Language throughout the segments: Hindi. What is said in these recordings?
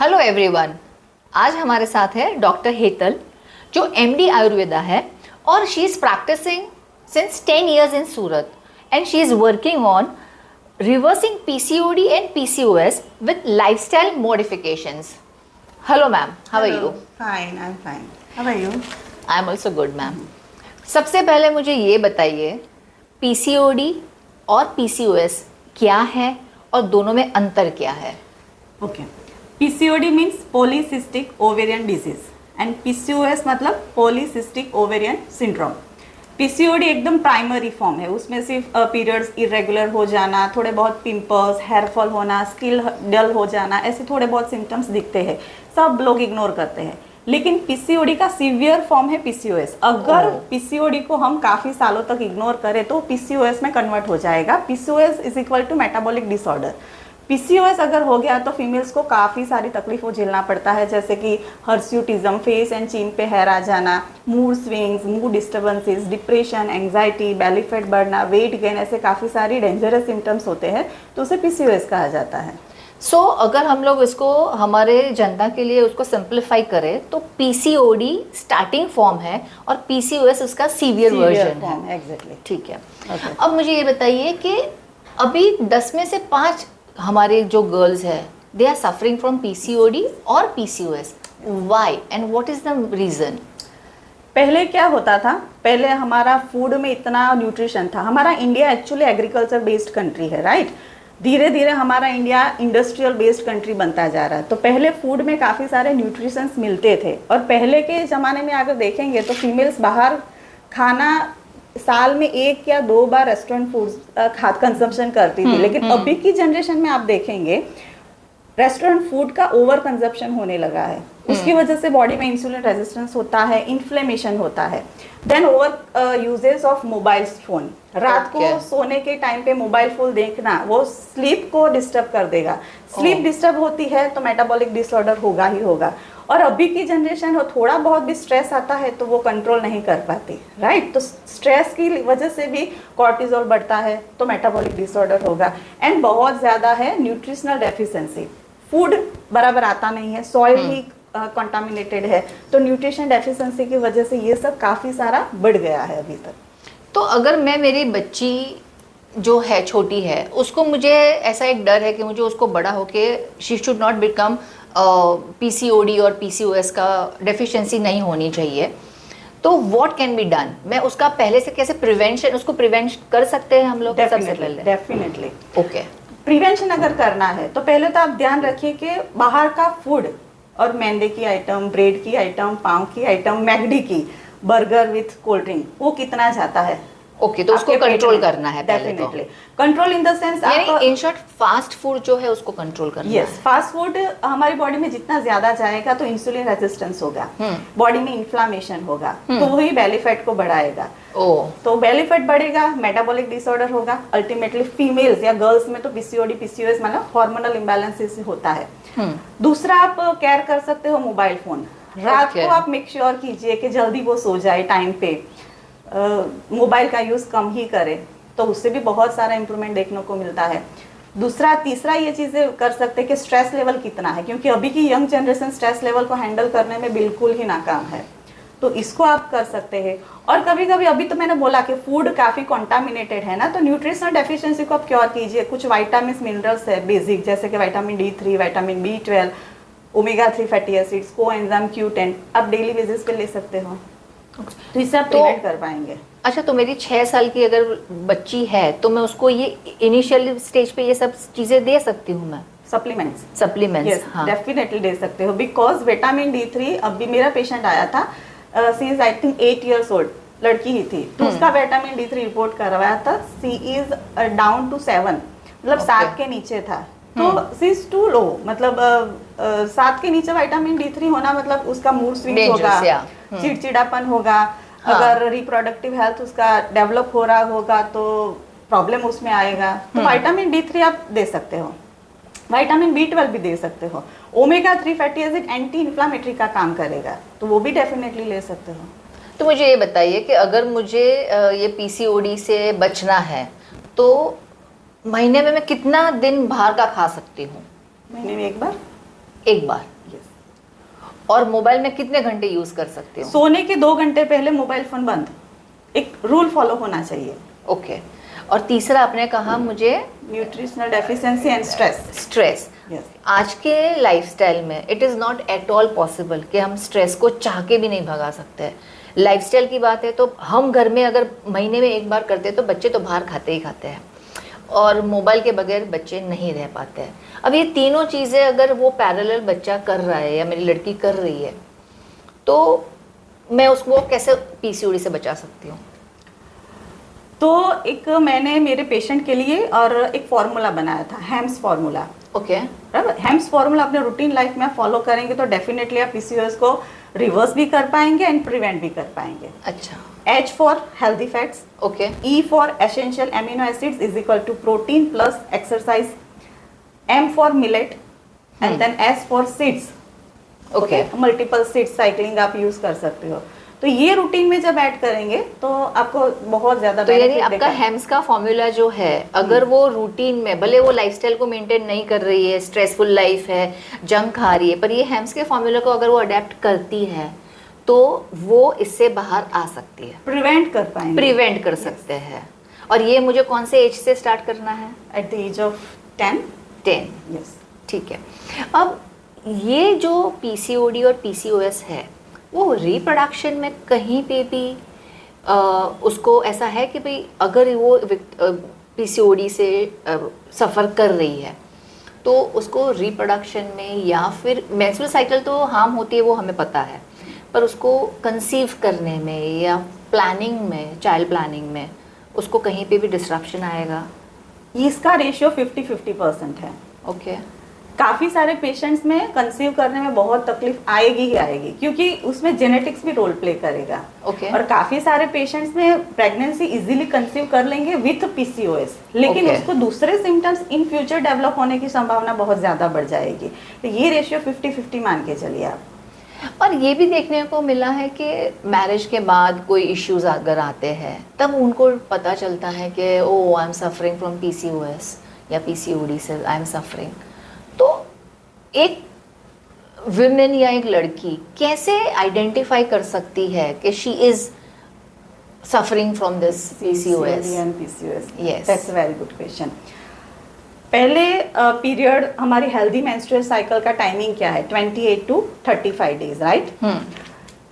Hello everyone. आज हमारे साथ है डॉक्टर हेतल जो एमडी आयुर्वेदा है और she is practising since 10 years in Surat and she is working on reversing PCOD and PCOS with lifestyle modifications. Hello ma'am, how are you? Fine, I am fine. How are you? I am also good ma'am. सबसे पहले मुझे ये बताइए, पीसीओडी और पीसीओएस क्या है और दोनों में अंतर क्या है? Okay, PCOD means polycystic ovarian disease and PCOS मतलब पॉलीसिस्टिक ओवेरियन सिंड्रोम। पीसीओडी एकदम प्राइमरी फॉर्म है, उसमें सिर्फ पीरियड्स इरेगुलर हो जाना, थोड़े बहुत पिंपल्स, हेयर फॉल होना, स्किन डल हो जाना, ऐसे थोड़े बहुत सिम्टम्स दिखते हैं, सब लोग इग्नोर करते हैं। लेकिन पीसीओडी का सीवियर फॉर्म है पीसीओएस। अगर पीसीओडी को हम काफ़ी सालों तक इग्नोर करें तो पीसीओएस में कन्वर्ट हो जाएगा। PCOS is equal to metabolic disorder. PCOS अगर हो गया तो फीमेल्स को काफ़ी सारी तकलीफों झेलना पड़ता है, जैसे कि हर्स्यूटिज्म, फेस एंड चीन पे हेयर आ जाना, mood swings, mood disturbances, depression, anxiety, belly fat बढ़ना, वेट गेन, ऐसे काफ़ी सारी डेंजरस सिम्टम्स होते हैं, तो उसे पीसीओएस कहा जाता है। सो अगर हम लोग इसको हमारे जनता के लिए उसको सिंप्लीफाई करें तो पीसीओडी स्टार्टिंग फॉर्म है और पीसीओएस उसका सीवियर वर्जन है। एग्जैक्टली, ठीक है। Okay. अब मुझे ये बताइए कि अभी 10 में से 5 हमारे जो गर्ल्स है they are suffering from PCOD और PCOS. Why and what is the reason? पहले क्या होता था, पहले हमारा फूड में इतना न्यूट्रिशन था। हमारा India actually agriculture based country है, राइट? धीरे धीरे हमारा इंडिया इंडस्ट्रियल बेस्ड कंट्री बनता जा रहा है। तो पहले फूड में काफ़ी सारे न्यूट्रिशंस मिलते थे और पहले के ज़माने में अगर देखेंगे तो फीमेल्स बाहर खाना साल में 1 या 2 बार रेस्टोरेंट फूड खाद कंजम्पशन करती थी। लेकिन अभी की जनरेशन में आप देखेंगे रेस्टोरेंट फूड का ओवर कंजप्शन होने लगा है। उसकी वजह से बॉडी में इंसुलिन रेजिस्टेंस होता है, इन्फ्लेमेशन होता है। Then over uses of mobile phone, रात को सोने के टाइम पे मोबाइल फोन देखना वो स्लीप को डिस्टर्ब कर देगा। स्लीप डिस्टर्ब होती है तो मेटाबॉलिक डिसऑर्डर होगा ही होगा। और अभी की जनरेशन हो थोड़ा बहुत भी स्ट्रेस आता है तो वो कंट्रोल नहीं कर पाती, राइट? तो स्ट्रेस की वजह से भी कॉर्टिजोल बढ़ता है तो मेटाबॉलिक डिसऑर्डर होगा। एंड बहुत ज़्यादा है न्यूट्रिशनल डेफिशिएंसी, फूड बराबर आता नहीं है, सॉइल ही कंटामिनेटेड है, तो न्यूट्रिशन डेफिशिएंसी की वजह से ये सब काफ़ी सारा बढ़ गया है अभी तक। तो अगर मैं मेरी बच्ची जो है छोटी है उसको, मुझे ऐसा एक डर है कि मुझे उसको बड़ा होके she should not become PCOD और पीसीओएस का डेफिशिएंसी नहीं होनी चाहिए, तो व्हाट कैन बी डन? मैं उसका पहले से कैसे प्रिवेंशन, उसको प्रिवेंट कर सकते हैं हम लोग? सबसे पहले डेफिनेटली ओके, प्रिवेंशन अगर करना है तो पहले तो आप ध्यान रखिए कि बाहर का फूड और मैदे की आइटम, ब्रेड की आइटम, पाव की आइटम, मैगडी की, बर्गर विथ कोल्ड ड्रिंक, वो कितना जाता है? ओके, तो उसको कंट्रोल करना है पहले। Definitely control in the sense, in short fast food जो है उसको कंट्रोल करना है। यस, फास्ट फूड हमारी बॉडी में जितना ज्यादा जाएगा तो इंसुलिन रेजिस्टेंस होगा, बॉडी में इन्फ्लामेशन होगा, तो वही बेली फैट को बढ़ाएगा। तो बेली फैट बढ़ेगा, मेटाबॉलिक डिसऑर्डर होगा, अल्टीमेटली फीमेल्स या गर्ल्स में तो पीसीओडी पीसीओएस मतलब हार्मोनल इम्बैलेंसेस होता है। दूसरा आप केयर कर सकते हो मोबाइल फोन। रात को आप मेक श्योर कीजिए कि जल्दी वो सो जाए टाइम पे, मोबाइल का यूज़ कम ही करें, तो उससे भी बहुत सारा इम्प्रूवमेंट देखने को मिलता है। तीसरा ये चीज़ें कर सकते हैं कि स्ट्रेस लेवल कितना है, क्योंकि अभी की यंग जनरेशन स्ट्रेस लेवल को हैंडल करने में बिल्कुल ही नाकाम है, तो इसको आप कर सकते हैं। और कभी कभी, अभी तो मैंने बोला कि फूड काफ़ी कॉन्टामिनेटेड है ना, तो न्यूट्रिशनल डेफिशिएंसी को आप क्योर कीजिए। कुछ वाइटामिन मिनरल्स है बेसिक, जैसे कि vitamin D3, vitamin B12, omega 3 fatty acids, coenzyme Q10 आप डेली बेसिस पे ले सकते हो, तो इससे आप प्रिवेंट कर पाएंगे। अच्छा, तो मेरी 6 साल की अगर बच्ची है तो मैं उसको ये इनिशियल स्टेज पे ये सब चीज़ें दे सकती हूँ? मैं सप्लीमेंट्स हाँ डेफिनेटली दे सकते हो, बिकॉज विटामिन D3, अभी मेरा पेशेंट आया था, she is I think 8 years old, लड़की ही थी, तो उसका विटामिन D3 रिपोर्ट करवाया था, सी इज डाउन टू 7, मतलब 7 के नीचे था, तो सी इज टू लो, मतलब 7 के नीचे विटामिन D3 होना मतलब उसका मूड स्विंग होगा, चिड़चिड़ापन होगा, अगर रिप्रोडक्टिव हेल्थ उसका डेवलप हो रहा होगा तो प्रॉब्लम उसमें आएगा। तो विटामिन D3 आप दे सकते हो, विटामिन B12 भी दे सकते हो, omega 3 fatty acid anti inflammatory का काम करेगा, तो वो भी डेफिनेटली ले सकते हो। तो मुझे ये बताइए कि अगर मुझे ये पीसीओडी से बचना है तो महीने में मैं कितना दिन बाहर का खा सकती हूँ? महीने में एक बार? एक बार। और मोबाइल में कितने घंटे यूज कर सकती हूँ? सोने के 2 घंटे पहले मोबाइल फोन बंद, एक रूल फॉलो होना चाहिए। ओके। और तीसरा आपने कहा मुझे nutritional deficiency and stress. Yes. आज के लाइफस्टाइल में it is not at all possible कि हम स्ट्रेस को चाह के भी नहीं भगा सकते हैं। लाइफस्टाइल की बात है तो हम घर में अगर महीने में एक बार करते हैं तो बच्चे तो बाहर खाते ही खाते हैं, और मोबाइल के बगैर बच्चे नहीं रह पाते हैं। अब ये तीनों चीज़ें अगर वो पैरेलल बच्चा कर रहा है या मेरी लड़की कर रही है, तो मैं उसको कैसे पीसीओडी से बचा सकती हूँ? तो एक मैंने मेरे पेशेंट के लिए और एक फॉर्मूला बनाया था, हैम्स फॉर्मूला। ओके। बराबर, हैम्स फॉर्मूला अपने रूटीन लाइफ में फॉलो करेंगे तो डेफिनेटली आप पीसीओएस को रिवर्स भी कर पाएंगे एंड प्रिवेंट भी कर पाएंगे। अच्छा। H for healthy fats, okay. E for essential amino acids is equal to protein plus exercise, M for millet and then S for seeds. Okay. Multiple seeds cycling आप यूज कर सकते हो। तो ये रूटीन में जब ऐड करेंगे तो आपको बहुत ज्यादा तो यानी benefit आपका देगा। हेम्स का फॉर्मूला जो है, अगर वो रूटीन में, भले वो लाइफस्टाइल को मेंटेन नहीं कर रही है, स्ट्रेसफुल लाइफ है, जंक खा रही है, पर ये हेम्स के फॉर्मूला को अगर वो अडेप्ट करती है तो वो इससे बाहर आ सकती है, प्रिवेंट कर पाएंगे, प्रिवेंट कर सकते हैं। और ये मुझे कौन से एज से स्टार्ट करना है? At the age of 10। 10। Yes. ठीक है। अब ये जो पीसीओडी और पीसीओएस है, वो रिप्रोडक्शन में कहीं पे भी उसको ऐसा है कि भाई अगर वो पीसीओडी से सफ़र कर रही है तो उसको रिप्रोडक्शन में या फिर मेंस्ट्रुअल साइकिल तो हार्म होती है वो हमें पता है, पर उसको कंसीव करने में या प्लानिंग में, चाइल्ड प्लानिंग में उसको कहीं पे भी डिस्ट्रप्शन आएगा? इसका रेशियो 50-50% है। ओके। काफ़ी सारे पेशेंट्स में कंसीव करने में बहुत तकलीफ आएगी ही आएगी, क्योंकि उसमें जेनेटिक्स भी रोल प्ले करेगा। ओके। और काफ़ी सारे पेशेंट्स में प्रेगनेंसी इजीली कंसीव कर लेंगे विथ पीसीओएस, लेकिन ओके। उसको दूसरे सिम्टम्स इन फ्यूचर डेवलप होने की संभावना बहुत ज़्यादा बढ़ जाएगी। तो ये रेशियो 50-50 मान के चलिए आप। और ये भी देखने को मिला है कि मैरिज के बाद कोई इश्यूज अगर आते हैं तब उनको पता चलता है कि oh I am suffering from PCOS या पीसीओडी से आई एम सफरिंग। तो एक विमेन या एक लड़की कैसे आइडेंटिफाई कर सकती है कि she is suffering from this PCOS? Yes. That's a very good question. पहले पीरियड हमारी हेल्दी मेंस्ट्रुअल साइकिल का टाइमिंग क्या है? 28 to 35 डेज, राइट?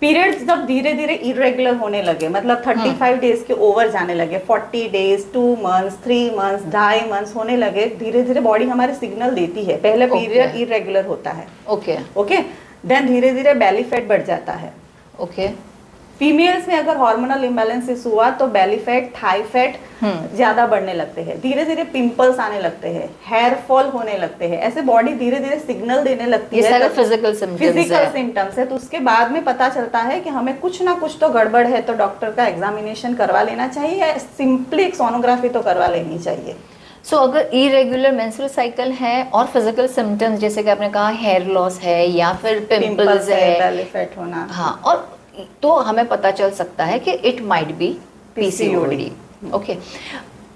पीरियड्स जब धीरे धीरे इरेगुलर होने लगे, मतलब 35 डेज के ओवर जाने लगे, 40 डेज, 2 मंथ्स, 3 मंथ्स, 2.5 मंथ्स होने लगे, धीरे धीरे बॉडी हमारे सिग्नल देती है। पहले पीरियड इरेगुलर होता है, ओके ओके, देन धीरे धीरे बेली फैट बढ़ जाता है। ओके। फीमेल्स में अगर हार्मोनल इम्बैलेंसेस हुआ तो बेली फैट, थाई फैट ज्यादा बढ़ने लगते हैं, धीरे धीरे पिंपल्स आने लगते हैं, हेयर फॉल होने लगते हैं, ऐसे बॉडी धीरे धीरे सिग्नल देने लगती है। ये सारे फिजिकल सिम्टम्स है। तो उसके बाद में पता चलता है कि हमें कुछ ना कुछ तो गड़बड़ है, तो डॉक्टर का एग्जामिनेशन करवा लेना चाहिए या सिंपली एक सोनोग्राफी तो करवा लेनी चाहिए। सो अगर इरेगुलर मेंस्ट्रुअल साइकिल है और फिजिकल सिम्टम्स जैसे कि आपने कहा हेयर लॉस है या फिर पिंपल्स है, बेली फैट होना, हाँ, और तो हमें पता चल सकता है कि it might be PCOD. Okay.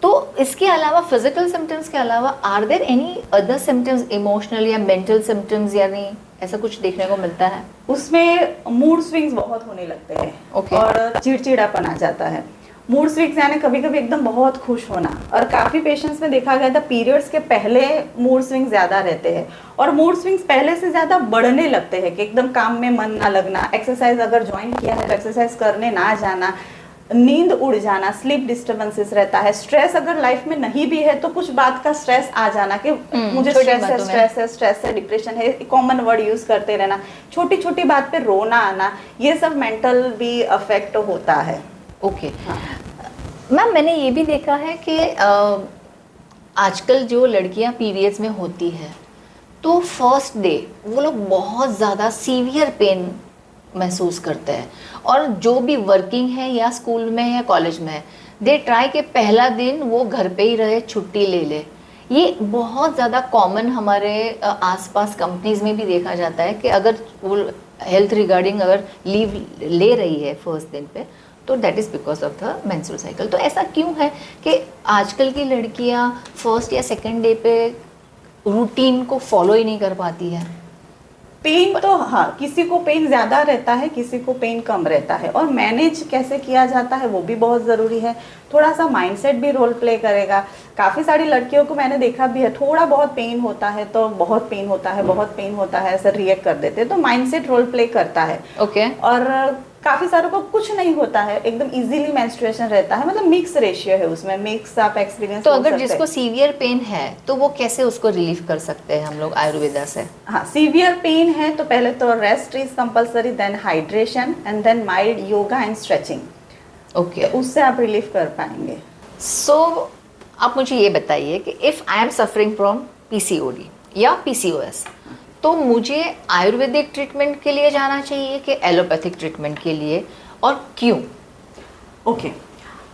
तो इसके अलावा फिजिकल सिम्टम्स के अलावा are there any other symptoms, emotional या मेंटल सिम्टम्स, यानी ऐसा कुछ देखने को मिलता है? उसमें मूड स्विंग्स बहुत होने लगते हैं। Okay. और चिड़चिड़ापन आ जाता है। मूड स्विंग्स यानी कभी कभी एकदम बहुत खुश होना, और काफ़ी पेशेंट्स में देखा गया था पीरियड्स के पहले मूड स्विंग्स ज़्यादा रहते हैं, और मूड स्विंग्स पहले से ज़्यादा बढ़ने लगते हैं कि एकदम काम में मन ना लगना, एक्सरसाइज अगर ज्वाइन किया है तो एक्सरसाइज करने ना जाना, नींद उड़ जाना, स्लीप डिस्टर्बेंसेस रहता है, स्ट्रेस अगर लाइफ में नहीं भी है तो कुछ बात का स्ट्रेस आ जाना कि मुझे स्ट्रेस है, डिप्रेशन है, कॉमन वर्ड यूज करते रहना, छोटी छोटी बात पे रोना आना, ये सब मेंटल भी अफेक्ट होता है। ओके। मैम, मैंने ये भी देखा है कि आजकल जो लड़कियां पीरियड्स में होती है तो फर्स्ट डे वो लोग बहुत ज़्यादा सीवियर पेन महसूस करते हैं, और जो भी वर्किंग है या स्कूल में या कॉलेज में है, दे ट्राई कि पहला दिन वो घर पे ही रहे, छुट्टी ले ले। ये बहुत ज़्यादा कॉमन हमारे आसपास कंपनीज में भी देखा जाता है कि अगर वो हेल्थ रिगार्डिंग अगर लीव ले रही है फर्स्ट दिन पे तो that is because of the menstrual cycle. तो ऐसा क्यों है कि आजकल की लड़कियां फर्स्ट या सेकंड डे पे रूटीन को फॉलो ही नहीं कर पाती है? पेन तो हाँ, किसी को पेन ज्यादा रहता है, किसी को पेन कम रहता है, और मैनेज कैसे किया जाता है वो भी बहुत जरूरी है। थोड़ा सा माइंडसेट भी रोल प्ले करेगा। काफी सारी लड़कियों को मैंने देखा भी है, थोड़ा बहुत पेन होता है तो बहुत पेन होता है, बहुत पेन होता है, ऐसा रिएक्ट कर देते हैं, तो माइंडसेट रोल प्ले करता है। ओके। और काफी सारों को कुछ नहीं होता है, एकदम इजीली मेंस्ट्रुएशन रहता है, मतलब मिक्स रेशियो है उसमें, मिक्स आप एक्सपीरियंस। तो अगर जिसको सीवियर पेन है तो वो कैसे उसको रिलीफ कर सकते हैं हम लोग आयुर्वेदा से? हाँ, सीवियर पेन है तो पहले तो rest is compulsory, then hydration and then mild yoga and stretching. Okay, उससे आप रिलीफ कर पाएंगे। सो आप मुझे ये बताइए कि if I am suffering from PCOD या पीसीओएस, तो मुझे आयुर्वेदिक ट्रीटमेंट के लिए जाना चाहिए कि एलोपैथिक ट्रीटमेंट के लिए, और क्यों? ओके,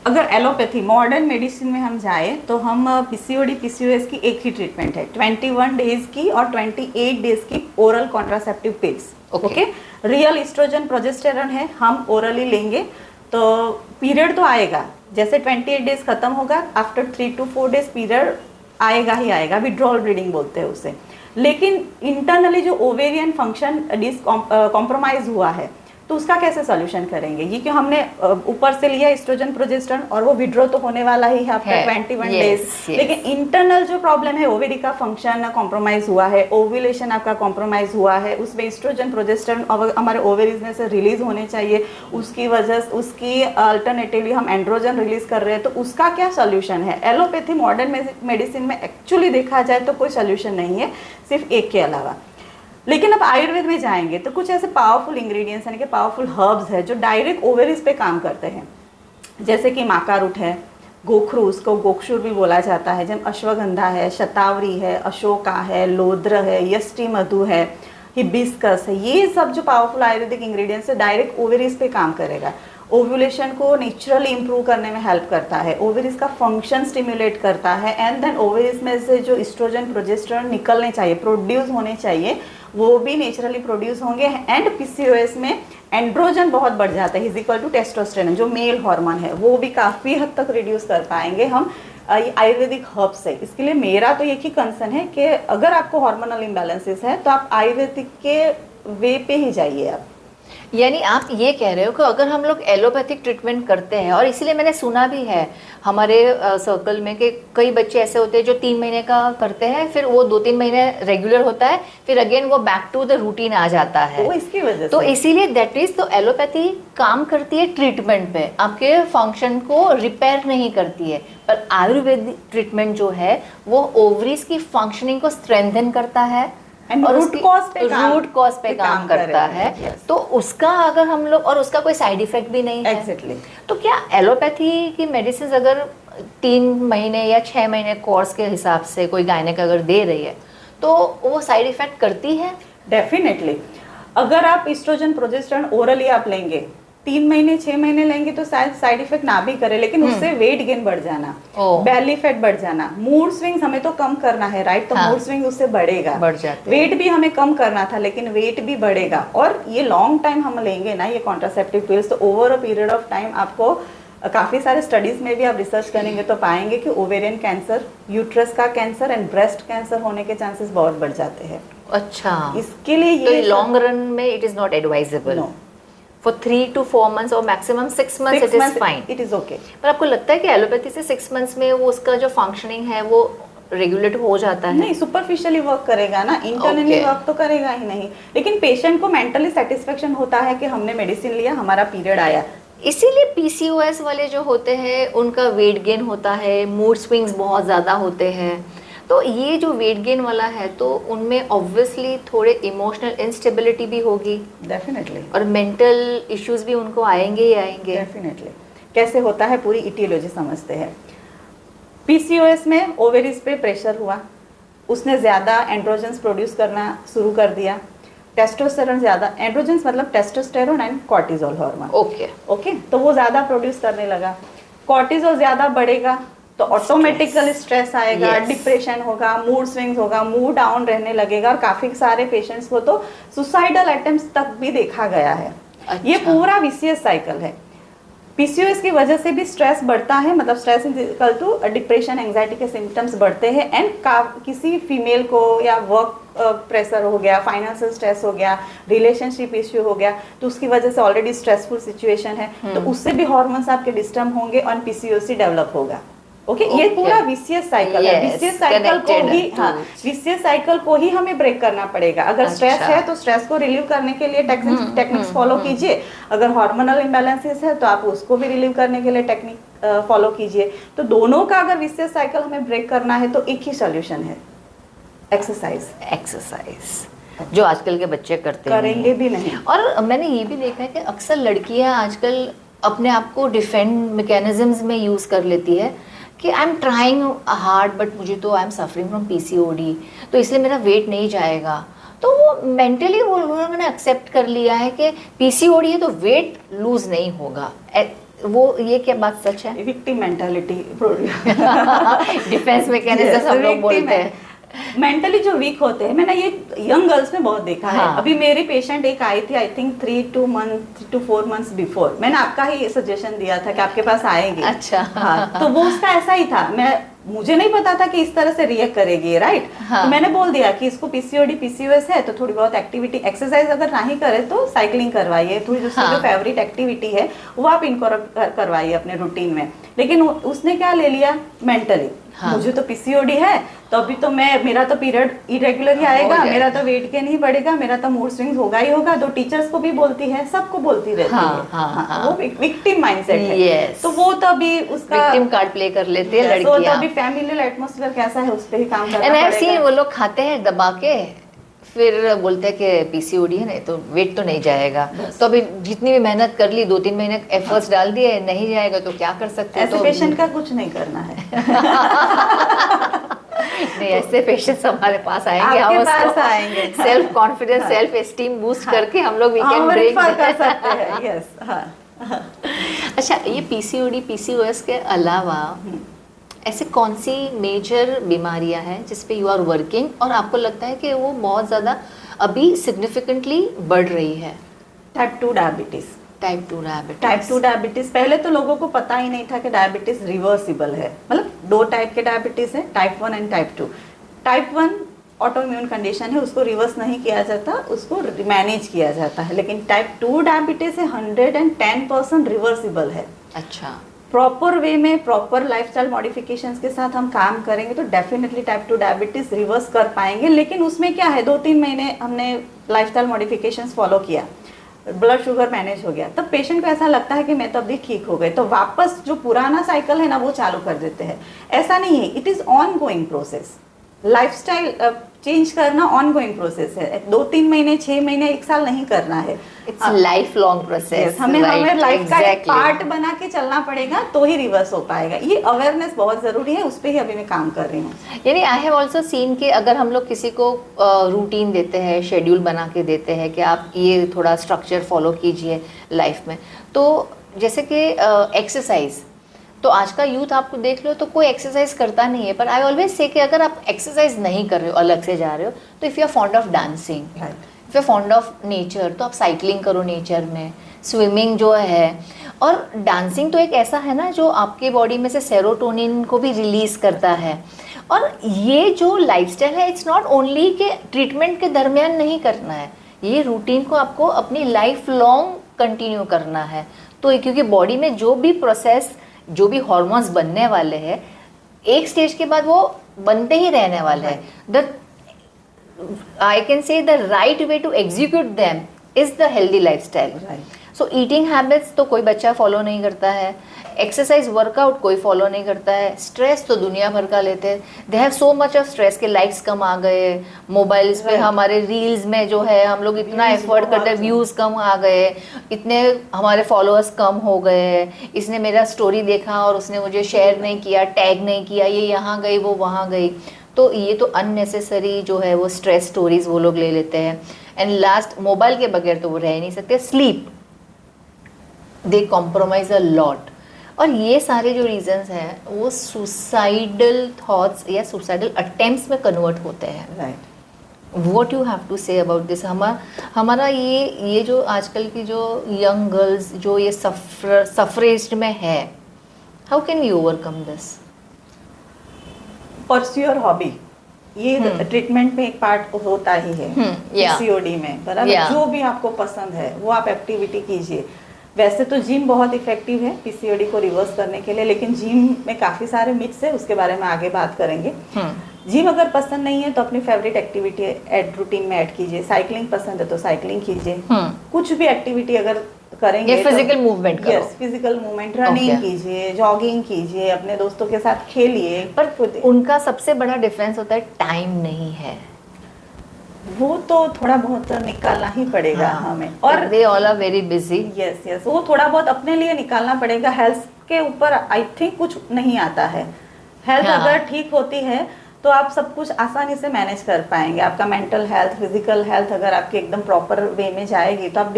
अगर एलोपैथी मॉडर्न मेडिसिन में हम जाए तो हम पीसीओडी पीसीओएस की एक ही ट्रीटमेंट है, 21 डेज की और 28 डेज की oral contraceptive pills. Okay, real estrogen progesterone है, हम ओरली लेंगे तो पीरियड तो आएगा, जैसे 28 डेज खत्म होगा, आफ्टर 3 to 4 डेज पीरियड आएगा ही आएगा, विड्रॉल ब्लीडिंग बोलते हैं उसे। लेकिन इंटरनली जो ओवेरियन फंक्शन कॉम्प्रोमाइज हुआ है, तो उसका कैसे सॉल्यूशन करेंगे? ये क्यों हमने ऊपर से लिया एस्ट्रोजन प्रोजेस्टेरॉन और वो विड्रॉ तो होने वाला ही है आफ्टर 21 डेज, लेकिन इंटरनल जो प्रॉब्लम है, ओवेरी का फंक्शन कॉम्प्रोमाइज हुआ है, ओव्यूलेशन आपका कॉम्प्रोमाइज हुआ है, उसमें एस्ट्रोजन प्रोजेस्टेरॉन हमारे ओवेरीज में से रिलीज होने चाहिए, उसकी वजह उसकी अल्टरनेटिवली हम एंड्रोजन रिलीज कर रहे हैं, तो उसका क्या सोल्यूशन है? एलोपैथी मॉडर्न मेडिसिन में एक्चुअली देखा जाए तो कोई सोल्यूशन नहीं है, सिर्फ एक के अलावा। लेकिन अब आयुर्वेद में जाएंगे तो कुछ ऐसे पावरफुल इंग्रेडिएंट्स यानी कि पावरफुल हर्ब्स है जो डायरेक्ट ओवेरीज पे काम करते हैं, जैसे कि माका रूट है, गोखरू, उसको गोक्षुर भी बोला जाता है, जैसे अश्वगंधा है, शतावरी है, अशोका है, लोद्र है, यष्टि मधु है, हिबिस्कस है, ये सब जो पावरफुल आयुर्वेदिक इंग्रेडिएंट्स है डायरेक्ट ओवेरीज पे काम करेगा। ओव्यूलेशन को नेचुरली इंप्रूव करने में हेल्प करता है, ओवेरीज का फंक्शन स्टिमुलेट करता है, एंड देन ओवेरीज में से जो एस्ट्रोजन प्रोजेस्टेरॉन निकलने चाहिए, प्रोड्यूस होने चाहिए, वो भी नेचुरली प्रोड्यूस होंगे। एंड पीसीओएस में एंड्रोजन बहुत बढ़ जाता है, इज इक्वल टू टेस्टोस्टेरोन, जो मेल हार्मोन है, वो भी काफ़ी हद तक रिड्यूस कर पाएंगे हम आयुर्वेदिक हर्ब से। इसके लिए मेरा तो एक ही कंसर्न है कि अगर आपको हार्मोनल इम्बैलेंसेस है तो आप आयुर्वेदिक के वे पे ही जाइए आप। यानी आप ये कह रहे हो कि अगर हम लोग एलोपैथिक ट्रीटमेंट करते हैं, और इसीलिए मैंने सुना भी है हमारे सर्कल में कि कई बच्चे ऐसे होते हैं जो 3 महीने का करते हैं, फिर वो 2-3 महीने रेगुलर होता है, फिर अगेन वो बैक टू द रूटीन आ जाता है। वो इसकी वजह तो से इसीलिए दैट इज, तो एलोपैथी काम करती है ट्रीटमेंट पे, आपके फंक्शन को रिपेयर नहीं करती है, पर आयुर्वेदिक ट्रीटमेंट जो है वो ओवरीज की फंक्शनिंग को स्ट्रेंथन करता है और रूट कॉज पे काम करता है। तो उसका अगर हम लोग, और उसका कोई साइड इफेक्ट भी नहीं है। एग्जैक्टली। तो क्या एलोपैथी की मेडिसिन अगर 3 महीने या 6 महीने कोर्स के हिसाब से कोई गायनेक अगर दे रही है तो वो साइड इफेक्ट करती है? डेफिनेटली। अगर आप एस्ट्रोजन प्रोजेस्टेरॉन ओरली आप लेंगे, 3 महीने 6 महीने लेंगे तो शायद साइड इफेक्ट ना भी करे, लेकिन उससे वेट गेन बढ़ जाना, बेली फैट बढ़ जाना, मूड स्विंग्स हमें तो कम करना है, राइट? तो मूड स्विंग उससे बढ़ेगा, बढ़ जाते। वेट भी हमें कम करना था लेकिन वेट भी बढ़ेगा। और ये लॉन्ग टाइम हम लेंगे ना ये कॉन्ट्रासेप्टिव पिल्स, तो over a period of time आपको काफ़ी सारे स्टडीज में भी आप रिसर्च करेंगे तो पाएंगे कि ओवेरियन कैंसर, यूट्रस का कैंसर एंड ब्रेस्ट कैंसर होने के चांसेस बहुत बढ़ जाते हैं। अच्छा, इसके लिए ये लॉन्ग रन में it is not advisable. For 3 to 4 months और maximum 6 months it is fine. It is okay. पर आपको लगता है कि एलोपैथी से 6 months में वो उसका जो फंक्शनिंग है वो रेगुलेट हो जाता है? नहीं, सुपरफिशियली वर्क करेगा ना, इंटरनली वर्क तो करेगा ही नहीं, लेकिन पेशेंट को मेंटली सेटिस्फेक्शन होता है कि हमने मेडिसिन लिया, हमारा पीरियड आया। इसीलिए पीसीओएस वाले जो होते हैं उनका वेट गेन होता है, मूड स्विंग्स बहुत ज़्यादा होते हैं। तो ये जो वेट गेन वाला है तो उनमें ऑब्वियसली थोड़े इमोशनल इंस्टेबिलिटी भी होगी, डेफिनेटली, और मेंटल इश्यूज भी उनको आएंगे ही आएंगे। डेफिनेटली। कैसे होता है पूरी इटियोलॉजी समझते हैं। पीसीओएस में ओवेरीज पे प्रेशर हुआ, उसने ज़्यादा एंड्रोजन्स प्रोड्यूस करना शुरू कर दिया, टेस्टोस्टेरोन ज़्यादा, एंड्रोजन्स मतलब testosterone and cortisol hormone. Okay, तो वो ज़्यादा प्रोड्यूस करने लगा, कॉर्टिजोल ज़्यादा बढ़ेगा तो ऑटोमेटिकली स्ट्रेस आएगा, डिप्रेशन होगा, मूड स्विंग्स होगा, मूड डाउन रहने लगेगा, और काफी सारे पेशेंट्स को तो सुसाइडल अटेम्प्ट्स तक भी देखा गया है। ये पूरा विशियस साइकिल है। पीसीओएस की वजह से भी स्ट्रेस बढ़ता है, मतलब stress is equal to depression, anxiety के सिम्टम्स बढ़ते हैं। एंड किसी फीमेल को या वर्क प्रेशर हो गया, फाइनेंशियल स्ट्रेस हो गया, रिलेशनशिप इश्यू हो गया, तो उसकी वजह से ऑलरेडी स्ट्रेसफुल सिचुएशन है, तो उससे भी हार्मोन्स आपके डिस्टर्ब होंगे और पीसीओएस डेवलप होगा। ओके, ये पूरा विशियस साइकिल है। विशियस साइकिल को ही, हाँ, विशियस साइकिल को ही हमें ब्रेक करना पड़ेगा। अगर स्ट्रेस है तो स्ट्रेस को रिलीव करने के लिए टेक्निक्स फॉलो कीजिए, अगर हार्मोनल इम्बैलेंसेस है तो आप उसको भी रिलीव करने के लिए टेक्निक फॉलो कीजिए। तो दोनों का अगर विशियस साइकिल हमें ब्रेक करना है तो एक ही सोल्यूशन है, एक्सरसाइज, जो आजकल के बच्चे करेंगे भी नहीं। और मैंने ये भी देखा है कि अक्सर लड़कियां आजकल अपने आप को डिफेंड मैकेनिज्म्स में यूज़ कर लेती है कि I am trying hard but मुझे तो आई एम सफरिंग फ्रॉम पीसीओडी, तो इसलिए मेरा वेट नहीं जाएगा। तो वो मेंटली वो उन्होंने एक्सेप्ट कर लिया है कि पीसीओडी है तो वेट लूज नहीं होगा। वो ये क्या बात सच है? विक्टिम मेंटालिटी, डिफेंस मैकेनिज्म हम लोग बोलते हैं। मेंटली जो वीक होते हैं, मैंने ये यंग गर्ल्स में बहुत देखा है। अभी मेरी पेशेंट एक आई थी, I think 3 to 4 months before, मैंने आपका ही सजेशन दिया था कि आपके पास आएंगे। अच्छा, हाँ, तो वो उसका ऐसा ही था। मुझे नहीं पता था कि इस तरह से रिएक्ट करेगी, राइट। तो मैंने बोल दिया कि इसको पीसीओडी पीसीओएस है, तो थोड़ी बहुत एक्टिविटी, एक्सरसाइज अगर नहीं करे तो साइकिलिंग करवाइए, थोड़ी दूसरी जो फेवरेट एक्टिविटी है वो आप इनकॉर्पोरेट करवाइए अपने रूटीन में। लेकिन उसने क्या ले लिया मेंटली, मुझे तो पीसीओडी है तो अभी तो मेरा तो पीरियड इरेगुलर ही आएगा, मेरा तो वेट गेन ही बढ़ेगा, मेरा तो मूड स्विंग्स होगा ही होगा। तो टीचर्स को भी बोलती है, सबको बोलती रहती है। वो विक्टिम माइंडसेट है। तो वो तो अभी उसका विक्टिम कार्ड प्ले कर लेती है लड़कियां। तो अभी फैमिली एटमॉस्फेयर कैसा है उस पे ही काम करना पड़ेगा। ऐसे वो लोग खाते हैं दबा के, फिर बोलते हैं कि पीसीओडी है ना तो वेट तो नहीं जाएगा। तो अभी जितनी भी मेहनत कर ली, 2-3 महीने एफर्ट्स डाल दिए, नहीं जाएगा तो क्या कर सकते हैं। ऐसे पेशेंट का कुछ नहीं करना है। नहीं, ऐसे पेशेंट्स हमारे पास आएंगे, हम पास आएंगे, self confidence, self esteem boost करके हम लोग वी कैन ब्रेक कर सकते हैं। यस, हाँ। अच्छा, ये पीसीओडी पीसीओएस के अलावा ऐसे कौन सी मेजर बीमारियां हैं जिस पे यू आर वर्किंग और आपको लगता है कि वो बहुत ज़्यादा अभी सिग्निफिकेंटली बढ़ रही है? Type 2 diabetes. टाइप 2 डायबिटीज़ पहले तो लोगों को पता ही नहीं था कि डायबिटीज़ रिवर्सिबल है। मतलब 2 टाइप के डायबिटीज़ है, type 1 and type 2। Type 1 autoimmune condition है, उसको रिवर्स नहीं किया जाता, उसको मैनेज किया जाता है। लेकिन टाइप 2 डायबिटीज़ है 110% रिवर्सिबल है। अच्छा, प्रॉपर वे में, प्रॉपर लाइफस्टाइल मॉडिफिकेशंस के साथ हम काम करेंगे तो डेफिनेटली टाइप 2 डायबिटीज़ रिवर्स कर पाएंगे। लेकिन उसमें क्या है, 2-3 महीने हमने लाइफस्टाइल मॉडिफिकेशंस फॉलो किया, ब्लड शुगर मैनेज हो गया, तब पेशेंट को ऐसा लगता है कि मैं तो अभी ठीक हो गए, तो वापस जो पुराना साइकिल है ना वो चालू कर देते हैं। ऐसा नहीं है, it is on going process. Lifestyle change करना ऑन गोइंग प्रोसेस है। 2-3 महीने, 6 महीने, 1 साल नहीं करना है। It's life long process. हमें लाइफ का एक पार्ट बना के चलना पड़ेगा तो ही रिवर्स हो पाएगा। ये अवेयरनेस बहुत जरूरी है, उस पर ही अभी मैं काम कर रही हूँ। यानी आई हैव ऑल्सो सीन कि अगर हम लोग किसी को रूटीन देते हैं, शेड्यूल बना के देते हैं कि आप ये थोड़ा स्ट्रक्चर फॉलो कीजिए लाइफ में, तो जैसे कि एक्सरसाइज, तो आज का यूथ आपको देख लो तो कोई एक्सरसाइज करता नहीं है। पर आई ऑलवेज से कि अगर आप एक्सरसाइज नहीं कर रहे हो, अलग से जा रहे हो, तो if you are fond of dancing, if you are fond of nature, तो आप साइकिलिंग करो नेचर में, स्विमिंग जो है। और डांसिंग तो एक ऐसा है ना जो आपके बॉडी में से सेरोटोनिन को भी रिलीज़ करता है। और ये जो लाइफस्टाइल है, इट्स नॉट ओनली कि ट्रीटमेंट के दरमियान नहीं करना है, ये रूटीन को आपको अपनी लाइफ लॉन्ग कंटिन्यू करना है। तो क्योंकि बॉडी में जो भी प्रोसेस, जो भी हार्मोन्स बनने वाले हैं, एक स्टेज के बाद वो बनते ही रहने वाले हैं। The I can say the right way to execute them is the healthy lifestyle. So eating habits तो कोई बच्चा फॉलो नहीं करता है, एक्सरसाइज वर्कआउट कोई फॉलो नहीं करता है, स्ट्रेस तो दुनिया भर का लेते हैं। They have so much of stress के लाइक्स कम आ गए, मोबाइल्स पे हमारे रील्स में जो है हम लोग इतना एफर्ट करते हैं, व्यूज़ कम आ गए, इतने हमारे फॉलोअर्स कम हो गए, इसने मेरा स्टोरी देखा और उसने मुझे शेयर नहीं किया, टैग नहीं किया, ये यहाँ गई वो वहाँ गई। तो ये तो अननेसेसरी जो है वो स्ट्रेस स्टोरीज वो लोग ले लेते हैं। एंड लास्ट, मोबाइल के बगैर तो वो रह नहीं सकते। Sleep, they compromise a lot. और ये सारे जो रीजंस हैं वो सुसाइडल थॉट्स या सुसाइडल अटेम्प्ट्स में कन्वर्ट होते हैं। Right. What you have to say about this? हमारा ये जो आजकल की जो यंग गर्ल्स जो ये सफरेज में है, how can you overcome this? Pursue your hobby, ये ट्रीटमेंट में एक पार्ट होता ही है yeah. पीसीओडी में, बराबर। Yeah. जो भी आपको पसंद है वो आप एक्टिविटी कीजिए। वैसे तो जिम बहुत इफेक्टिव है पीसीओडी को रिवर्स करने के लिए, लेकिन जिम में काफ़ी सारे मिथ्स है, उसके बारे में आगे बात करेंगे। जिम अगर पसंद नहीं है तो अपनी फेवरेट एक्टिविटी ऐड रूटीन में ऐड कीजिए। साइकिलिंग पसंद है तो साइकिलिंग कीजिए। कुछ भी एक्टिविटी अगर करेंगे, ये फिजिकल मूवमेंट करो। यस, फिजिकल मूवमेंट, रनिंग कीजिए, जॉगिंग कीजिए, अपने दोस्तों के साथ खेलिए। पर उनका सबसे बड़ा डिफरेंस होता है टाइम नहीं है। वो तो थोड़ा बहुत निकालना ही पड़ेगा हमें, और they all are very busy. Yes yes, वो थोड़ा बहुत अपने लिए निकालना पड़ेगा। हेल्थ के ऊपर आई थिंक कुछ नहीं आता है। हेल्थ अगर ठीक होती है तो आप सब कुछ आसानी से मैनेज कर पाएंगे। आपका मेंटल हेल्थ, फिजिकल हेल्थ अगर आपके एकदम प्रॉपर वे में जाएगी तो आप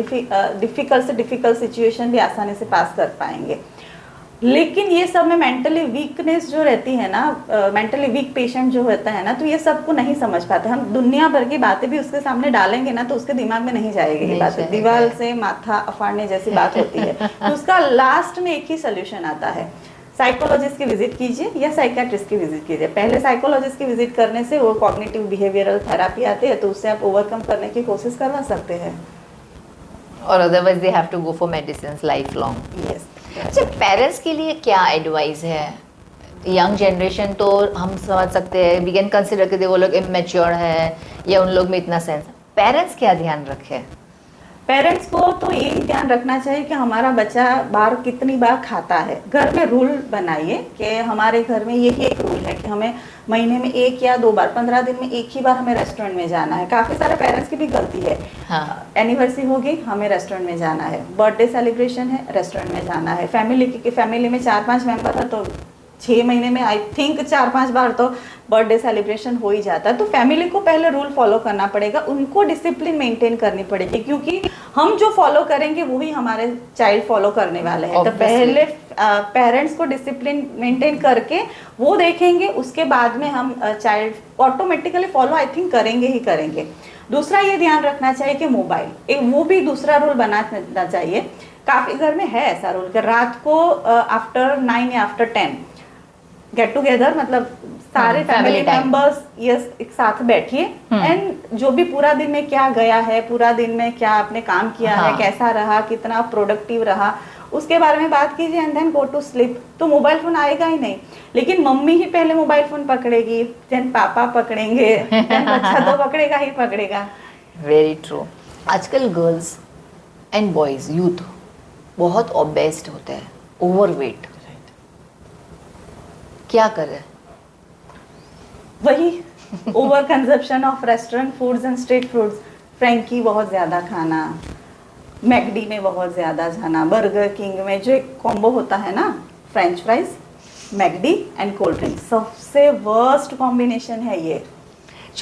डिफिकल्ट सिचुएशन भी आसानी से पास कर पाएंगे। लेकिन ये सब में मेंटली वीकनेस जो रहती है ना, मेंटली वीक पेशेंट जो होता है ना, तो ये सबको नहीं समझ पाते। हम दुनिया भर की बातें भी उसके सामने डालेंगे ना तो उसके दिमाग में नहीं जाएगी ये बातें। दीवार से माथा अफाड़ने जैसी बात होती है। तो उसका लास्ट में एक ही सोल्यूशन आता है, साइकोलॉजिस्ट की विजिट कीजिए या साइकियाट्रिस्ट की विजिट कीजिए। पहले साइकोलॉजिस्ट की विजिट करने से वो कॉग्निटिव बिहेवियरल थेरेपी आती है, तो उससे आप ओवरकम करने की कोशिश करवा सकते हैं। और otherwise they have to go for medicines life long. Yes. अच्छा, पेरेंट्स के लिए क्या एडवाइस है? यंग जनरेशन तो हम समझ सकते हैं, वी कैन कंसिडर कि वो लोग इमेच्योर है या उन लोग में इतना सेंस। पेरेंट्स क्या ध्यान रखें? पेरेंट्स को तो यही ध्यान रखना चाहिए कि हमारा बच्चा बाहर कितनी बार खाता है। घर में रूल बनाइए कि हमारे घर में यही एक रूल है कि हमें महीने में 1 या 2 बार, 15 दिन में 1 ही बार हमें रेस्टोरेंट में जाना है। काफ़ी सारे पेरेंट्स की भी गलती है। एनिवर्सरी होगी, हमें रेस्टोरेंट में जाना है। बर्थडे सेलिब्रेशन है, रेस्टोरेंट में जाना है। फैमिली में 4-5 मेंबर है तो 6 महीने में आई थिंक 4-5 बार तो बर्थडे सेलिब्रेशन हो ही जाता है। तो फैमिली को पहले रूल फॉलो करना पड़ेगा, उनको डिसिप्लिन मेंटेन करनी पड़ेगी, क्योंकि हम जो फॉलो करेंगे वही हमारे चाइल्ड फॉलो करने वाले हैं। तो पहले पेरेंट्स को डिसिप्लिन मेंटेन करके वो देखेंगे, उसके बाद में हम child automatically follow I think करेंगे ही करेंगे। दूसरा ये ध्यान रखना चाहिए कि मोबाइल, वो भी दूसरा रूल बनाना चाहिए। काफ़ी घर में है ऐसा रूल कि रात को आफ्टर 9 या आफ्टर 10 गेट टुगेदर, मतलब सारे फैमिली मेंबर्स यस एक साथ बैठिए एंड जो भी पूरा दिन में क्या गया है, पूरा दिन में क्या आपने काम किया है, कैसा रहा, कितना प्रोडक्टिव रहा, उसके बारे में बात कीजिए and then go to sleep. तो मोबाइल फोन आएगा ही नहीं, लेकिन मम्मी ही पहले मोबाइल फोन पकड़ेगी, देन पापा पकड़ेंगे, देन बच्चा तो पकड़ेगा ही पकड़ेगा। Very true. आजकल गर्ल्स एंड बॉयज यूथ बहुत ओबेस्ड होते हैं, ओवरवेट। क्या करें? वही over consumption of restaurant foods and street foods. Frankie बहुत ज़्यादा खाना, मैकडी में बहुत ज़्यादा जाना, बर्गर किंग में जो एक कॉम्बो होता है ना, French fries, McD and cold drink, सबसे वर्स्ट कॉम्बिनेशन है ये।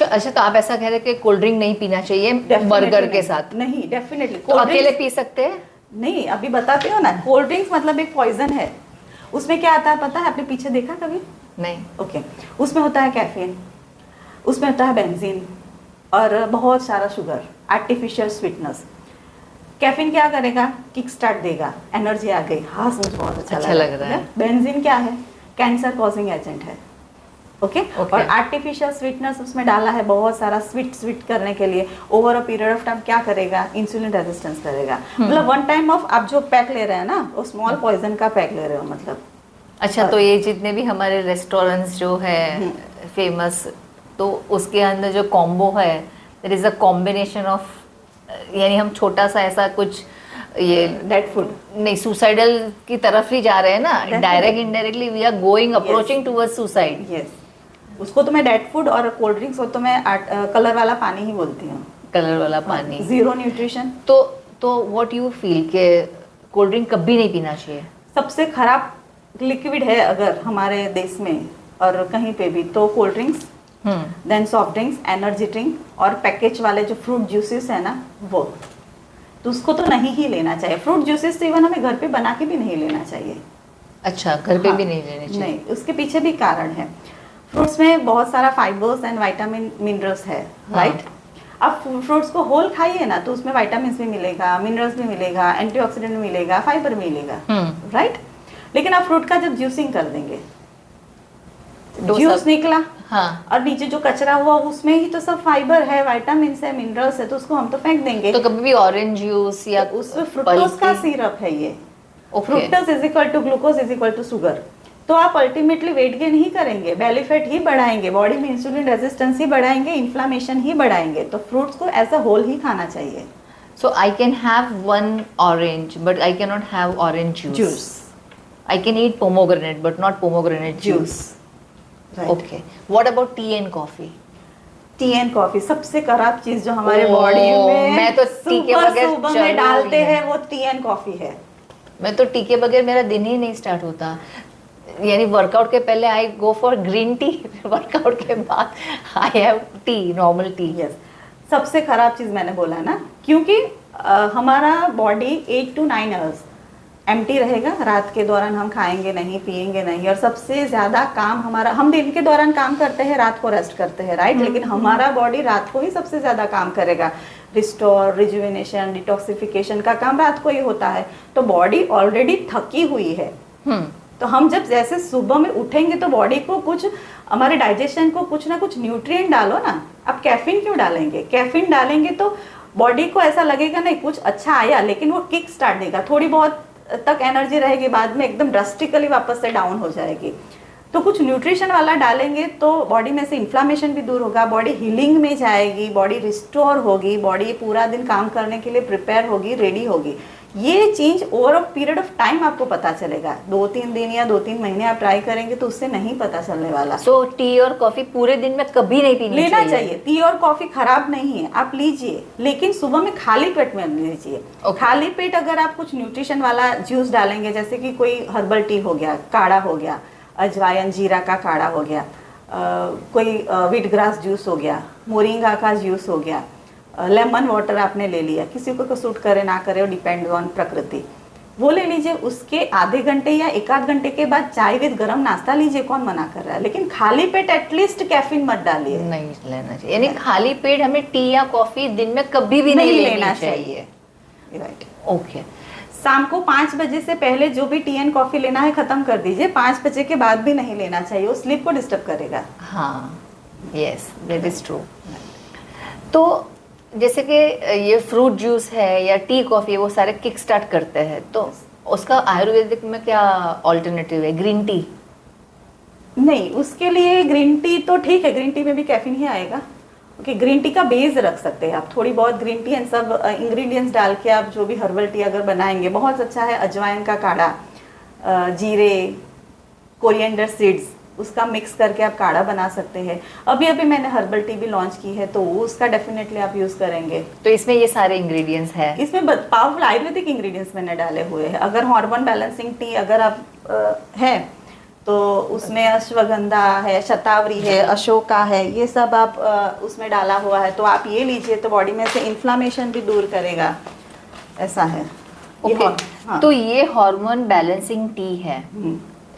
अच्छा, तो आप ऐसा कह रहे हैं कि कोल्ड ड्रिंक नहीं पीना चाहिए बर्गर के साथ? नहीं, डेफिनेटली। तो अकेले पी सकते हैं? नहीं, अभी बताते हो ना, कोल्ड ड्रिंक्स मतलब एक पॉइजन है। उसमें क्या आता है पता है? आपने पीछे देखा कभी? नहीं। ओके। उसमें होता है कैफीन, उसमें होता है बेंजीन और बहुत सारा शुगर, आर्टिफिशियल स्वीटनेस। कैफीन क्या करेगा? किक स्टार्ट देगा, एनर्जी आ गई, हाँ मुझे बहुत अच्छा लग रहा है। बेंजीन क्या है? कैंसर कॉजिंग एजेंट है। ओके। और आर्टिफिशियल स्वीटनेस उसमें डाला है बहुत सारा, स्वीट करने के लिए। Over a period of time क्या करेगा? इंसुलिन रेजिस्टेंस करेगा। मतलब वन टाइम ऑफ आप जो पैक ले रहे हैं ना, वो स्मॉल पॉइजन का पैक ले रहे हो मतलब। अच्छा, तो ये जितने भी हमारे रेस्टोरेंट्स जो है फेमस, तो उसके अंदर जो कॉम्बो है, there is a combination of, यानी हम छोटा सा ऐसा कुछ ये डेड फूड नहीं, सुसाइडल की तरफ ही जा रहे हैं ना, direct indirectly we are going approaching towards suicide. Yes, उसको तो मैं डेड फूड और कोल्ड ड्रिंक्स को तो मैं कलर वाला पानी ही बोलती हूँ। कलर वाला पानी, जीरो न्यूट्रिशन। तो व्हाट यू फील के कोल्ड ड्रिंक कभी नहीं पीना चाहिए? सबसे खराब लिक्विड है अगर हमारे देश में और कहीं पे भी, तो cold drinks, then soft drinks, energy drink और पैकेज वाले जो फ्रूट जूसेस है ना, वो तो उसको तो नहीं ही लेना चाहिए। फ्रूट जूसेस तो इवन हमें घर पे बना के भी नहीं लेना चाहिए। अच्छा, घर पे भी नहीं लेने चाहिए? नहीं, उसके पीछे भी कारण है। फ्रूट्स में बहुत सारा फाइबर्स एंड विटामिन मिनरल्स है, राइट? आप फ्रूट्स को होल खाइए ना तो उसमें विटामिन भी मिलेगा, मिनरल्स भी मिलेगा, एंटीऑक्सीडेंट मिलेगा, फाइबर मिलेगा, राइट। लेकिन आप फ्रूट का जब जूसिंग कर देंगे, तो जूस सब- निकला हाँ, और नीचे जो कचरा हुआ उसमें ही तो सब फाइबर है, विटामिन है, मिनरल्स है, तो उसको हम तो फेंक देंगे। तो कभी भी ऑरेंज जूस या तो उसमें फ्रुक्टोज का सिरप है ये। Okay, fructose is equal to glucose is equal to sugar. तो आप अल्टीमेटली वेट गेन ही करेंगे, बेली फैट ही बढ़ाएंगे, बॉडी में इंसुलिन रेजिस्टेंस ही बढ़ाएंगे, इन्फ्लामेशन ही बढ़ाएंगे। तो फ्रूट्स को एज अ होल ही खाना चाहिए। So I can have one orange but I can not have orange juice. Juice, I can eat pomegranate but not pomegranate juice. Juice, Okay. What about tea and coffee? Tea and coffee सबसे खराब चीज जो हमारे ओह, बॉडी में मैं तो टी के सुबह बगैर सुबह चलूँ में डालते ही हैं वो टी एंड कॉफी है। मैं तो टी के बगैर मेरा दिन ही नहीं स्टार्ट होता। यानी वर्कआउट के पहले I go for green tea, workout के बाद I have tea, normal tea. Yes, सबसे खराब चीज मैंने बोला ना, क्योंकि हमारा बॉडी 8 to 9 आवर्स एम्प्टी रहेगा। रात के दौरान हम खाएंगे नहीं, पिएंगे नहीं, और सबसे ज्यादा काम हमारा, हम दिन के दौरान काम करते हैं, रात को रेस्ट करते हैं, राइट। लेकिन हमारा बॉडी रात को ही सबसे ज्यादा काम करेगा। रिस्टोर, रिजुविनेशन, डिटॉक्सिफिकेशन का काम रात को ही होता है। तो बॉडी ऑलरेडी थकी हुई है। तो हम जब जैसे सुबह में उठेंगे तो बॉडी को कुछ, हमारे डाइजेशन को कुछ ना कुछ न्यूट्रिएंट डालो ना। अब कैफीन क्यों डालेंगे? कैफीन डालेंगे तो बॉडी को ऐसा लगेगा नहीं कुछ अच्छा आया, लेकिन वो किक स्टार्ट देगा, थोड़ी बहुत तक एनर्जी रहेगी, बाद में एकदम ड्रास्टिकली वापस से डाउन हो जाएगी। तो कुछ न्यूट्रिशन वाला डालेंगे तो बॉडी में से इन्फ्लामेशन भी दूर होगा, बॉडी हीलिंग में जाएगी, बॉडी रिस्टोर होगी, बॉडी पूरा दिन काम करने के लिए प्रिपेयर होगी, रेडी होगी। ये change over a period of time आपको पता चलेगा। 2-3 दिन या 2-3 महीने आप ट्राई करेंगे तो उससे नहीं पता चलने वाला। सो टी और कॉफी पूरे दिन में कभी नहीं पीनी लेना चाहिए। टी और कॉफी खराब नहीं है, आप लीजिए, लेकिन सुबह में खाली पेट में लीजिए। Okay. खाली पेट अगर आप कुछ न्यूट्रिशन वाला जूस डालेंगे, जैसे कि कोई हर्बल टी हो गया, काढ़ा हो गया, अजवाइन जीरा का काढ़ा हो गया, कोई व्हीट ग्रास जूस हो गया, मोरिंगा का जूस हो गया, लेमन वाटर आपने ले लिया, किसी को सूट करे ना करे, डिपेंड ऑन प्रकृति, वो ले लीजिए। उसके आधे घंटे या 1 आध घंटे के बाद चाय विद गरम नाश्ता लीजिए, कौन मना कर रहा है। लेकिन खाली पेट एटलीस्ट कैफीन मत डालिए। नहीं लेना चाहिए। यानी खाली पेट हमें टी या कॉफी दिन में कभी भी नहीं लेना चाहिए। राइट। ओके। शाम को 5 बजे से पहले जो भी टी एंड कॉफी लेना है खत्म कर दीजिए। 5 बजे के बाद भी नहीं लेना चाहिए, वो स्लीप को डिस्टर्ब करेगा। हाँ, यस, दैट इज ट्रू। तो जैसे कि ये फ्रूट जूस है या टी कॉफी, वो सारे किक स्टार्ट करते हैं, तो उसका आयुर्वेदिक में क्या ऑल्टरनेटिव है? Green tea? नहीं, उसके लिए ग्रीन टी तो ठीक है, ग्रीन टी में भी कैफीन ही आएगा। ओके, ग्रीन टी का बेस रख सकते हैं आप, थोड़ी बहुत ग्रीन टी एंड सब इंग्रेडिएंट्स डाल के आप जो भी हर्बल टी अगर बनाएंगे, बहुत अच्छा है। अजवाइन का काढ़ा, जीरे, कोरिएंडर सीड्स, उसका मिक्स करके आप काढ़ा बना सकते हैं। अभी अभी मैंने हर्बल टी भी लॉन्च की है, तो उसका डेफिनेटली आप यूज़ करेंगे। तो इसमें ये सारे इंग्रेडिएंट्स हैं। इसमें पावरफुल आयुर्वेदिक इंग्रेडिएंट्स मैंने डाले हुए हैं। अगर हार्मोन बैलेंसिंग टी अगर आप है तो उसमें अश्वगंधा है, शतावरी है, अशोका है, ये सब आप उसमें डाला हुआ है, तो आप ये लीजिए, तो बॉडी में से इन्फ्लामेशन भी दूर करेगा। ऐसा है। ओके। हाँ। तो ये हार्मोन बैलेंसिंग टी है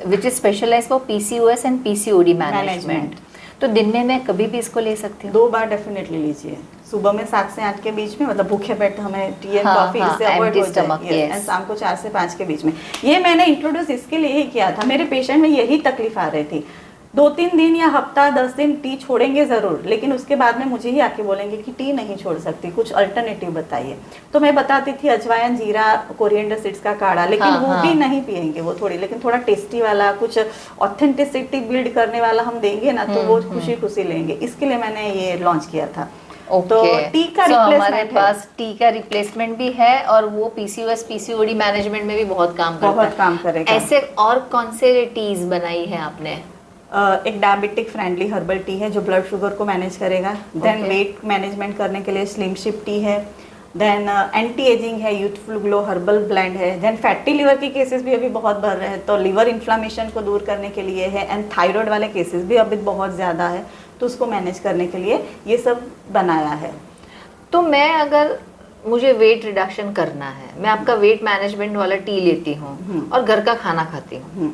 which is specialise for PCOS and PCOD management. तो दिन में मैं कभी भी इसको ले सकती हूँ? 2 बार डेफिनेटली लीजिए। सुबह में 7 से 8 के बीच में, मतलब भूखे पेट हमें टी एंड कॉफी इससे अवॉइड हो जाए, एंड शाम को 4 से 5 के बीच में। ये मैंने इंट्रोड्यूस इसके लिए ही किया था, मेरे पेशेंट में यही तकलीफ आ रही थी। 2-3 दिन या हफ्ता 10 दिन टी छोड़ेंगे ज़रूर, लेकिन उसके बाद में मुझे ही आके बोलेंगे कि टी नहीं छोड़ सकती, कुछ अल्टरनेटिव बताइए। तो मैं बताती थी अजवाइन, जीरा, कोरिएंडर सीड्स का काढ़ा, लेकिन वो भी नहीं पियेंगे वो थोड़ी, लेकिन थोड़ा टेस्टी वाला, कुछ ऑथेंटिसिटी बिल्ड करने वाला हम देंगे ना, तो वो खुशी खुशी लेंगे। इसके लिए मैंने ये लॉन्च किया था। तो टी का हमारे पास टी का रिप्लेसमेंट भी है, और वो पीसीओएस पीसीओडी मैनेजमेंट में भी बहुत काम करेगा। ऐसे और कौन से टीज बनाई है आपने? एक डायबिटिक फ्रेंडली हर्बल टी है जो ब्लड शुगर को मैनेज करेगा। देन वेट मैनेजमेंट करने के लिए स्लिम शिप टी है। देन एंटी एजिंग है, यूथफुल ग्लो हर्बल ब्लेंड है। देन फैटी लिवर के केसेस भी अभी बहुत बढ़ रहे हैं, तो लिवर इन्फ्लामेशन को दूर करने के लिए है। एंड थायराइड वाले केसेस भी अभी बहुत ज़्यादा है, तो उसको मैनेज करने के लिए ये सब बनाया है। तो मैं अगर मुझे वेट रिडक्शन करना है, मैं आपका वेट मैनेजमेंट वाला टी लेती हूँ और घर का खाना खाती हूँ,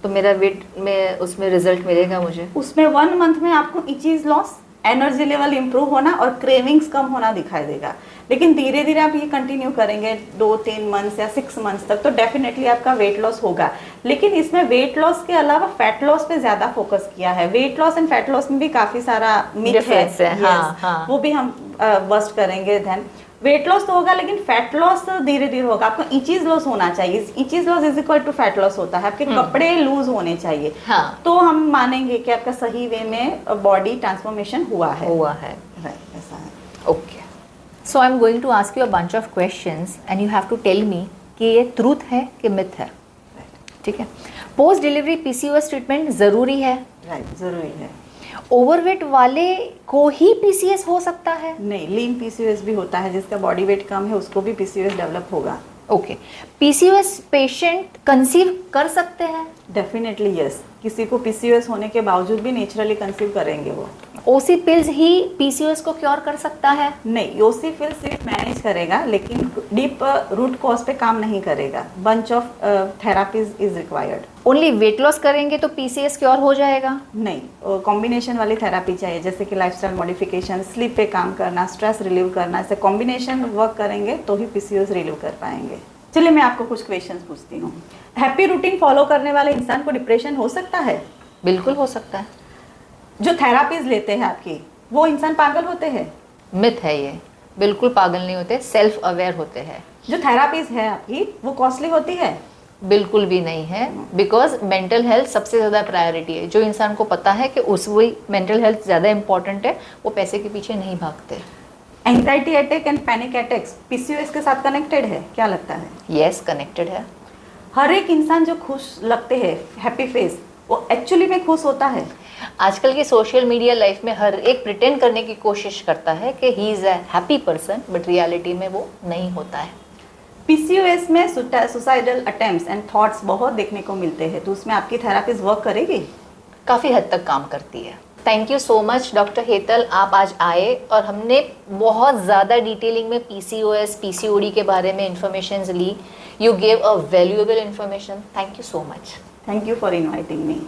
तो मेरा वेट में उसमें रिजल्ट मिलेगा मुझे? उसमें 1 मंथ में आपको इचीज लॉस, एनर्जी लेवल इंप्रूव होना और क्रेविंग्स कम होना दिखाई देगा। लेकिन धीरे धीरे आप ये कंटिन्यू करेंगे 2-3 मंथ्स या 6 मंथ्स तक तो डेफिनेटली आपका वेट लॉस होगा। लेकिन इसमें वेट लॉस के अलावा फैट लॉस पे ज्यादा फोकस किया है। Weight loss and fat loss में भी काफी सारा मिथ है, हाँ, हाँ। वो भी हम बस्ट करेंगे। देन वेट लॉस तो होगा लेकिन फैट लॉस धीरे धीरे होगा। आपको इंचीज लॉस होना चाहिए, inches loss is equal to fat loss होता है। आपके कपड़े लूज होने चाहिए, हाँ। तो हम मानेंगे कि आपका सही वे में बॉडी ट्रांसफॉर्मेशन हुआ है। राइट, ऐसा है। Okay, so I am going to ask you a bunch of questions and you have to tell me कि ये ट्रूथ है कि मिथ है। ठीक है। पोस्ट डिलीवरी पीसीओएस ट्रीटमेंट जरूरी है? राइट, जरूरी है। ओवरवेट वाले को ही पीसीएस हो सकता है? नहीं, लीन पीसीओएस भी होता है। जिसका बॉडी वेट कम है उसको भी पीसीओएस डेवलप होगा। ओके, पीसीओएस पेशेंट कंसीव कर सकते हैं? Definitely yes. किसी को पीसीओएस होने के बावजूद भी नेचुरली कंसीव करेंगे वो। ओसी पिल्स ही पीसीओएस को क्योर कर सकता है? नहीं, ओसी पिल सिर्फ मैनेज करेगा लेकिन डीप रूट कॉज पे काम नहीं करेगा। Bunch of therapies is required. Only weight loss करेंगे तो पीसीएस क्योर हो जाएगा? नहीं, कॉम्बिनेशन वाली थेरापी चाहिए, जैसे कि लाइफस्टाइल मॉडिफिकेशन, स्लीप पे काम करना, स्ट्रेस रिलीव करना, ऐसे कॉम्बिनेशन वर्क करेंगे तो ही पीसीओएस रिलीव कर पाएंगे। चलिए मैं आपको कुछ क्वेश्चंस पूछती हूँ। हैप्पी रूटीन फॉलो करने वाले इंसान को डिप्रेशन हो सकता है? बिल्कुल हो सकता है। जो थेरापीज लेते हैं आपकी, वो इंसान पागल होते हैं? मिथ है ये, बिल्कुल पागल नहीं होते, सेल्फ अवेयर होते हैं। जो थेरापीज है आपकी वो कॉस्टली होती है? बिल्कुल भी नहीं है, बिकॉज मेंटल हेल्थ सबसे ज़्यादा प्रायोरिटी है। जो इंसान को पता है कि उस वही मेंटल हेल्थ ज़्यादा इंपॉर्टेंट है, वो पैसे के पीछे नहीं भागते। Anxiety attack and panic attacks PCOS के साथ कनेक्टेड है, क्या लगता है? यस, कनेक्टेड है। हर एक इंसान जो खुश लगते हैं, हैप्पी फेस, वो एक्चुअली में खुश होता है? आजकल की सोशल मीडिया लाइफ में हर एक प्रिटेंड करने की कोशिश करता है कि he is a happy person, but reality में वो नहीं होता है। पीसीओएस में सुसाइडल अटेम्प्ट्स एंड थॉट्स बहुत देखने को मिलते हैं, तो उसमें आपकी थेरापीज वर्क करेगी? काफ़ी हद तक काम करती है। Thank you so much doctor Hetal, आप आज आए और हमने बहुत ज़्यादा डिटेलिंग में पीसीओएस पीसीओडी के बारे में इंफॉर्मेशन ली। You gave a valuable information. Thank you so much. Thank you for inviting me.